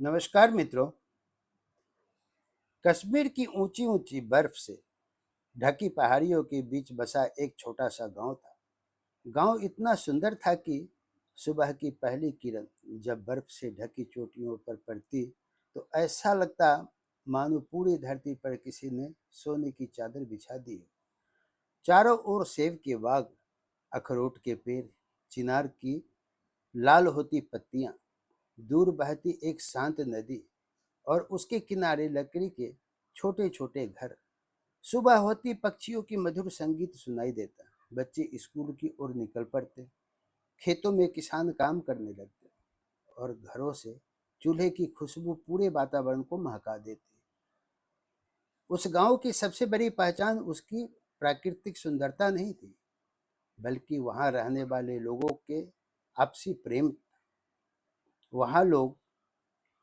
नमस्कार मित्रों। कश्मीर की ऊंची ऊंची बर्फ से ढकी पहाड़ियों के बीच बसा एक छोटा सा गांव था। गांव इतना सुंदर था कि सुबह की पहली किरण जब बर्फ से ढकी चोटियों पर पड़ती तो ऐसा लगता मानो पूरी धरती पर किसी ने सोने की चादर बिछा दी हो। चारों ओर सेब के बाग, अखरोट के पेड़, चिनार की लाल होती पत्तियां, दूर बहती एक शांत नदी और उसके किनारे लकड़ी के छोटे छोटे घर। सुबह होती पक्षियों की मधुर संगीत सुनाई देता। बच्चे स्कूल की ओर निकल पड़ते, खेतों में किसान काम करने लगते और घरों से चूल्हे की खुशबू पूरे वातावरण को महका देती। उस गांव की सबसे बड़ी पहचान उसकी प्राकृतिक सुंदरता नहीं थी, बल्कि वहां रहने वाले लोगों के आपसी प्रेम। वहां लोग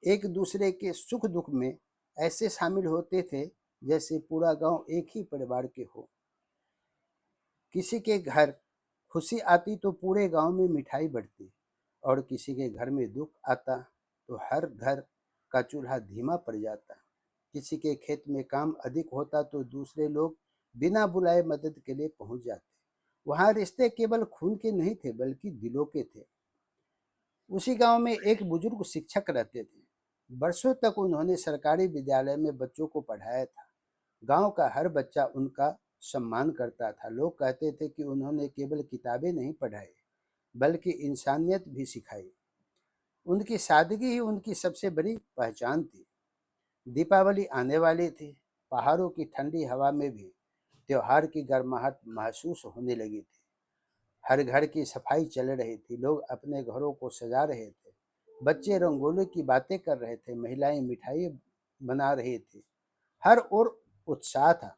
एक दूसरे के सुख दुख में ऐसे शामिल होते थे जैसे पूरा गांव एक ही परिवार के हो। किसी के घर खुशी आती तो पूरे गांव में मिठाई बढ़ती और किसी के घर में दुख आता तो हर घर का चूल्हा धीमा पड़ जाता। किसी के खेत में काम अधिक होता तो दूसरे लोग बिना बुलाए मदद के लिए पहुंच जाते। वहां रिश्ते केवल खून के नहीं थे बल्कि दिलों के थे। उसी गांव में एक बुजुर्ग शिक्षक रहते थे। वर्षों तक उन्होंने सरकारी विद्यालय में बच्चों को पढ़ाया था। गांव का हर बच्चा उनका सम्मान करता था। लोग कहते थे कि उन्होंने केवल किताबें नहीं पढ़ाई बल्कि इंसानियत भी सिखाई। उनकी सादगी ही उनकी सबसे बड़ी पहचान थी। दीपावली आने वाली थी। पहाड़ों की ठंडी हवा में भी त्योहार की गर्माहट महसूस होने लगी थी। हर घर की सफाई चल रही थी। लोग अपने घरों को सजा रहे थे। बच्चे रंगोली की बातें कर रहे थे। महिलाएं मिठाई बना रही थी। हर ओर उत्साह था।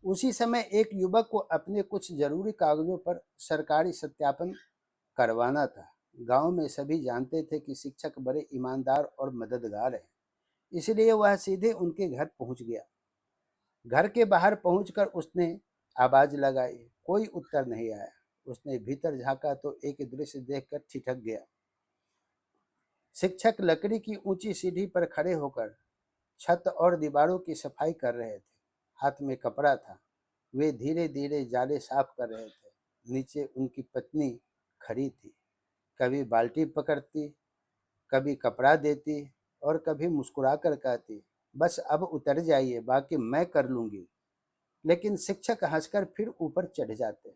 उसी समय एक युवक को अपने कुछ जरूरी कागजों पर सरकारी सत्यापन करवाना था। गांव में सभी जानते थे कि शिक्षक बड़े ईमानदार और मददगार हैं, इसलिए वह सीधे उनके घर पहुंच गया। घर के बाहर पहुंचकर उसने आवाज लगाई, कोई उत्तर नहीं आया। उसने भीतर झांका तो एक दृश्य देखकर ठिठक गया। शिक्षक लकड़ी की ऊंची सीढ़ी पर खड़े होकर छत और दीवारों की सफाई कर रहे थे। हाथ में कपड़ा था। वे धीरे धीरे जाले साफ कर रहे थे। नीचे उनकी पत्नी खड़ी थी। कभी बाल्टी पकड़ती, कभी कपड़ा देती और कभी मुस्कुरा कर कहती, बस अब उतर जाइए, बाकी मैं कर लूंगी। लेकिन शिक्षक हंसकर फिर ऊपर चढ़ जाते।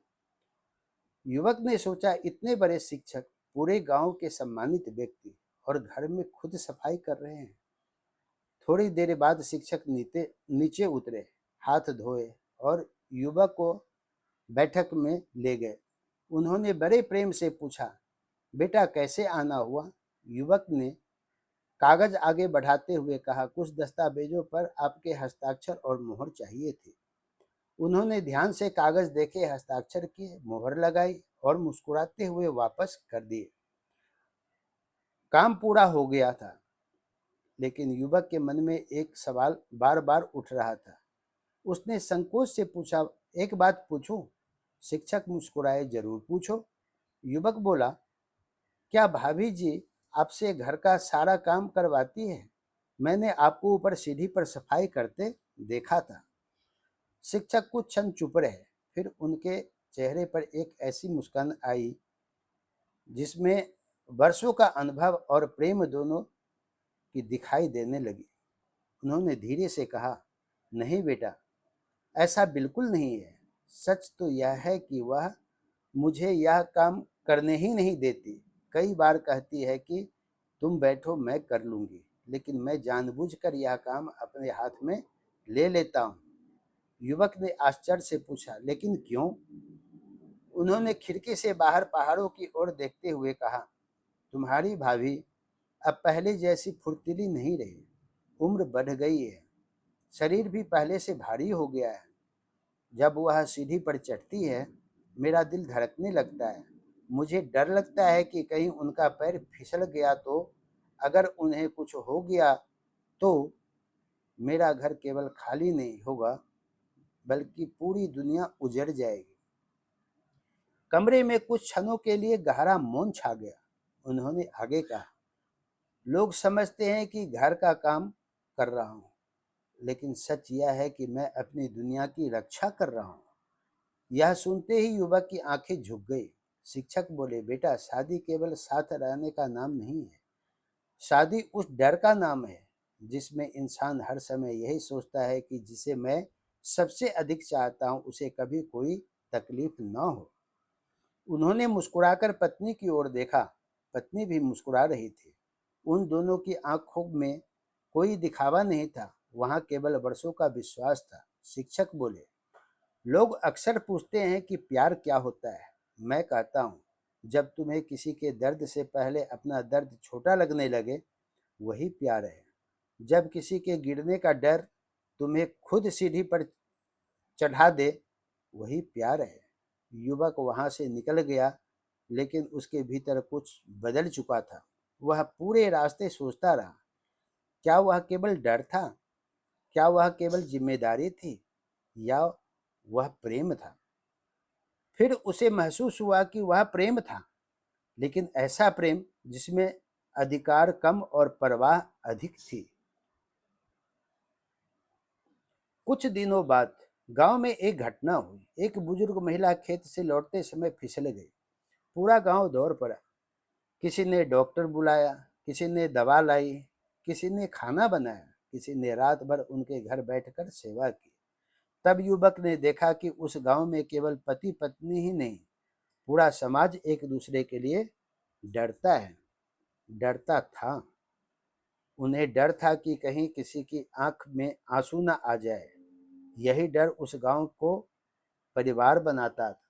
युवक ने सोचा, इतने बड़े शिक्षक, पूरे गांव के सम्मानित व्यक्ति, और घर में खुद सफाई कर रहे हैं। थोड़ी देर बाद शिक्षक नीचे नीचे उतरे, हाथ धोए और युवक को बैठक में ले गए। उन्होंने बड़े प्रेम से पूछा, बेटा कैसे आना हुआ? युवक ने कागज आगे बढ़ाते हुए कहा, कुछ दस्तावेजों पर आपके हस्ताक्षर और मोहर चाहिए थे। उन्होंने ध्यान से कागज देखे, हस्ताक्षर किए, मोहर लगाई और मुस्कुराते हुए वापस कर दिए। काम पूरा हो गया था, लेकिन युवक के मन में एक सवाल बार बार उठ रहा था। उसने संकोच से पूछा, एक बात पूछूं? शिक्षक मुस्कुराए, जरूर पूछो। युवक बोला, क्या भाभी जी आपसे घर का सारा काम करवाती है? मैंने आपको ऊपर सीढ़ी पर सफाई करते देखा था। शिक्षक कुछ क्षण चुप रहे, फिर उनके चेहरे पर एक ऐसी मुस्कान आई जिसमें वर्षों का अनुभव और प्रेम दोनों की दिखाई देने लगी। उन्होंने धीरे से कहा, नहीं बेटा, ऐसा बिल्कुल नहीं है। सच तो यह है कि वह मुझे यह काम करने ही नहीं देती। कई बार कहती है कि तुम बैठो, मैं कर लूंगी, लेकिन मैं जानबूझकर यह काम अपने हाथ में ले लेता हूँ। युवक ने आश्चर्य से पूछा, लेकिन क्यों? उन्होंने खिड़की से बाहर पहाड़ों की ओर देखते हुए कहा, तुम्हारी भाभी अब पहले जैसी फुर्तीली नहीं रही। उम्र बढ़ गई है, शरीर भी पहले से भारी हो गया है। जब वह सीढ़ी पर चढ़ती है, मेरा दिल धड़कने लगता है। मुझे डर लगता है कि कहीं उनका पैर फिसल गया तो, अगर उन्हें कुछ हो गया तो मेरा घर केवल खाली नहीं होगा बल्कि पूरी दुनिया उजड़ जाएगी। कमरे में कुछ क्षणों के लिए गहरा मौन छा गया। उन्होंने आगे कहा, लोग समझते हैं कि घर का काम कर रहा हूँ, लेकिन सच यह है कि मैं अपनी दुनिया की रक्षा कर रहा हूँ। यह सुनते ही युवक की आंखें झुक गई। शिक्षक बोले, बेटा, शादी केवल साथ रहने का नाम नहीं है। शादी उस डर का नाम है जिसमें इंसान हर समय यही सोचता है कि जिसे मैं सबसे अधिक चाहता हूँ उसे कभी कोई तकलीफ न हो। उन्होंने मुस्कुराकर पत्नी की ओर देखा। पत्नी भी मुस्कुरा रही थी। उन दोनों की आंखों में कोई दिखावा नहीं था, वहां केवल वर्षों का विश्वास था। शिक्षक बोले, लोग अक्सर पूछते हैं कि प्यार क्या होता है। मैं कहता हूँ, जब तुम्हें किसी के दर्द से पहले अपना दर्द छोटा लगने लगे, वही प्यार है। जब किसी के गिरने का डर तुम्हें खुद सीढ़ी पर चढ़ा दे, वही प्यार है। युवक वहां से निकल गया, लेकिन उसके भीतर कुछ बदल चुका था। वह पूरे रास्ते सोचता रहा, क्या वह केवल डर था? क्या वह केवल जिम्मेदारी थी, या वह प्रेम था? फिर उसे महसूस हुआ कि वह प्रेम था, लेकिन ऐसा प्रेम जिसमें अधिकार कम और परवाह अधिक थी। कुछ दिनों बाद गांव में एक घटना हुई। एक बुजुर्ग महिला खेत से लौटते समय फिसल गई। पूरा गांव दौड़ पड़ा। किसी ने डॉक्टर बुलाया, किसी ने दवा लाई, किसी ने खाना बनाया, किसी ने रात भर उनके घर बैठकर सेवा की। तब युवक ने देखा कि उस गांव में केवल पति पत्नी ही नहीं, पूरा समाज एक दूसरे के लिए डरता है, डरता था। उन्हें डर था कि कहीं किसी की आंख में आंसू न आ जाए। यही डर उस गांव को परिवार बनाता था।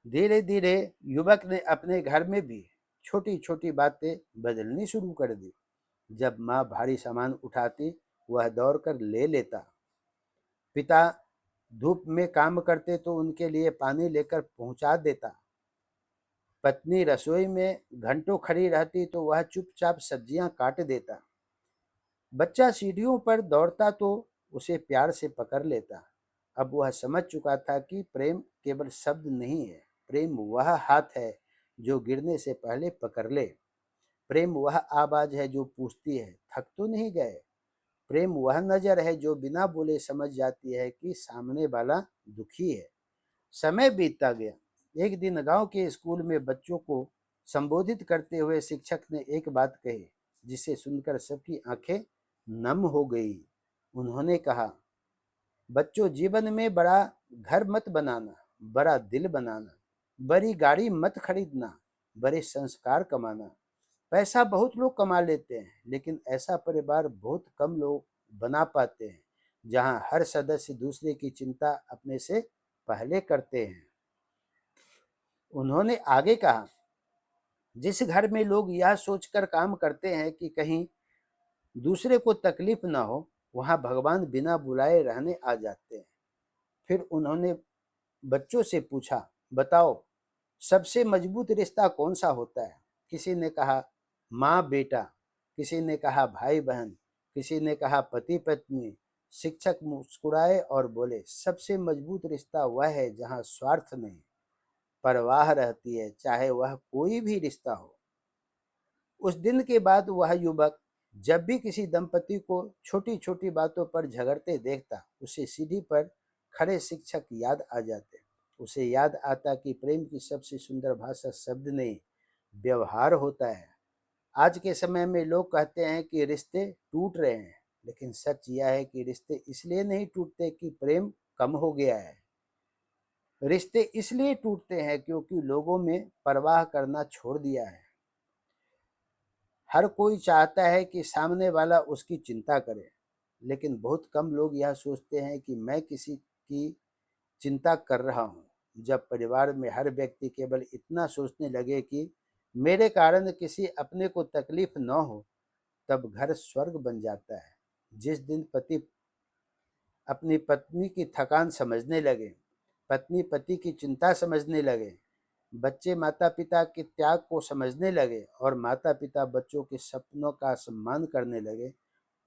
धीरे धीरे युवक ने अपने घर में भी छोटी छोटी बातें बदलनी शुरू कर दी। जब माँ भारी सामान उठाती, वह दौड़कर ले लेता। पिता धूप में काम करते तो उनके लिए पानी लेकर पहुंचा देता। पत्नी रसोई में घंटों खड़ी रहती तो वह चुपचाप सब्जियां काट देता। बच्चा सीढ़ियों पर दौड़ता तो उसे प्यार से पकड़ लेता। अब वह समझ चुका था कि प्रेम केवल शब्द नहीं है। प्रेम वह हाथ है जो गिरने से पहले पकड़ ले। प्रेम वह आवाज है जो पूछती है, थक तो नहीं गए। प्रेम वह नजर है जो बिना बोले समझ जाती है कि सामने वाला दुखी है। समय बीतता गया। एक दिन गांव के स्कूल में बच्चों को संबोधित करते हुए शिक्षक ने एक बात कही, जिसे सुनकर सबकी आंखें नम हो गई। उन्होंने कहा, बच्चों, जीवन में बड़ा घर मत बनाना, बड़ा दिल बनाना। बड़ी गाड़ी मत खरीदना, बड़े संस्कार कमाना। पैसा बहुत लोग कमा लेते हैं, लेकिन ऐसा परिवार बहुत कम लोग बना पाते हैं जहां हर सदस्य दूसरे की चिंता अपने से पहले करते हैं। उन्होंने आगे कहा, जिस घर में लोग यह सोचकर काम करते हैं कि कहीं दूसरे को तकलीफ ना हो, वहां भगवान बिना बुलाए रहने आ जाते हैं। फिर उन्होंने बच्चों से पूछा, बताओ, सबसे मजबूत रिश्ता कौन सा होता है? किसी ने कहा माँ बेटा, किसी ने कहा भाई बहन, किसी ने कहा पति पत्नी। शिक्षक मुस्कुराए और बोले, सबसे मजबूत रिश्ता वह है जहाँ स्वार्थ नहीं, परवाह रहती है, चाहे वह कोई भी रिश्ता हो। उस दिन के बाद वह युवक जब भी किसी दंपति को छोटी छोटी बातों पर झगड़ते देखता, उसे सीढ़ी पर खड़े शिक्षक याद आ जाते। उसे याद आता कि प्रेम की सबसे सुंदर भाषा शब्द नहीं, व्यवहार होता है। आज के समय में लोग कहते हैं कि रिश्ते टूट रहे हैं, लेकिन सच यह है कि रिश्ते इसलिए नहीं टूटते कि प्रेम कम हो गया है। रिश्ते इसलिए टूटते हैं क्योंकि लोगों में परवाह करना छोड़ दिया है। हर कोई चाहता है कि सामने वाला उसकी चिंता करे, लेकिन बहुत कम लोग यह सोचते हैं कि मैं किसी की चिंता कर रहा हूँ। जब परिवार में हर व्यक्ति केवल इतना सोचने लगे कि मेरे कारण किसी अपने को तकलीफ न हो, तब घर स्वर्ग बन जाता है। जिस दिन पति अपनी पत्नी की थकान समझने लगे, पत्नी पति की चिंता समझने लगे, बच्चे माता पिता के त्याग को समझने लगे और माता पिता बच्चों के सपनों का सम्मान करने लगे,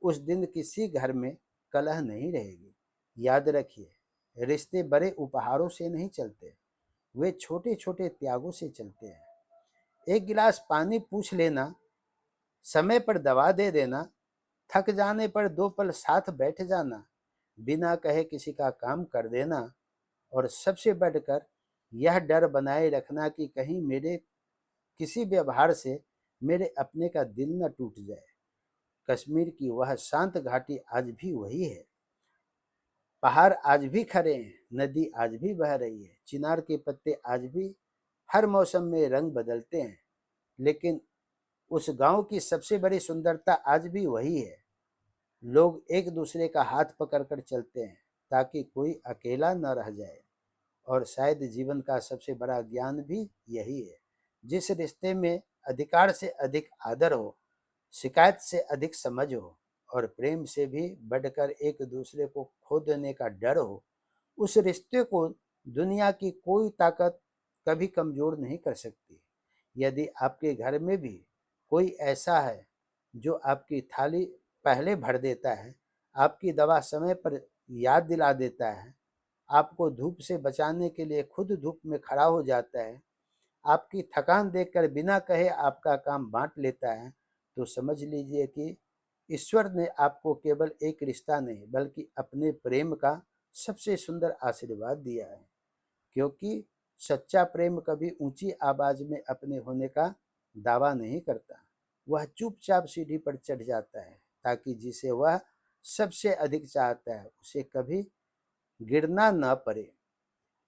उस दिन किसी घर में कलह नहीं रहेगी। याद रखिए, रिश्ते बड़े उपहारों से नहीं चलते, वे छोटे छोटे त्यागों से चलते हैं। एक गिलास पानी पूछ लेना, समय पर दवा दे देना, थक जाने पर 2 पल साथ बैठ जाना, बिना कहे किसी का काम कर देना और सबसे बढ़कर यह डर बनाए रखना कि कहीं मेरे किसी व्यवहार से मेरे अपने का दिल न टूट जाए। कश्मीर की वह शांत घाटी आज भी वही है। पहाड़ आज भी खड़े हैं, नदी आज भी बह रही है, चिनार के पत्ते आज भी हर मौसम में रंग बदलते हैं, लेकिन उस गांव की सबसे बड़ी सुंदरता आज भी वही है। लोग एक दूसरे का हाथ पकड़कर चलते हैं ताकि कोई अकेला न रह जाए। और शायद जीवन का सबसे बड़ा ज्ञान भी यही है। जिस रिश्ते में अधिकार से अधिक आदर हो, शिकायत से अधिक समझ हो और प्रेम से भी बढ़कर एक दूसरे को खो देने का डर हो, उस रिश्ते को दुनिया की कोई ताकत कभी कमजोर नहीं कर सकती। यदि आपके घर में भी कोई ऐसा है जो आपकी थाली पहले भर देता है, आपकी दवा समय पर याद दिला देता है, आपको धूप से बचाने के लिए खुद धूप में खड़ा हो जाता है, आपकी थकान देखकर बिना कहे आपका काम बांट लेता है, तो समझ लीजिए कि ईश्वर ने आपको केवल एक रिश्ता नहीं बल्कि अपने प्रेम का सबसे सुंदर आशीर्वाद दिया है। क्योंकि सच्चा प्रेम कभी ऊंची आवाज में अपने होने का दावा नहीं करता। वह चुपचाप सीढ़ी पर चढ़ जाता है ताकि जिसे वह सबसे अधिक चाहता है उसे कभी गिरना न पड़े।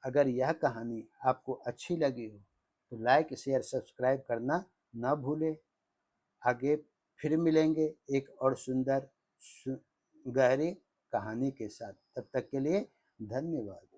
अगर यह कहानी आपको अच्छी लगी हो तो लाइक शेयर सब्सक्राइब करना न भूलें। आगे फिर मिलेंगे एक और सुंदर गहरी कहानी के साथ। तब तक के लिए धन्यवाद।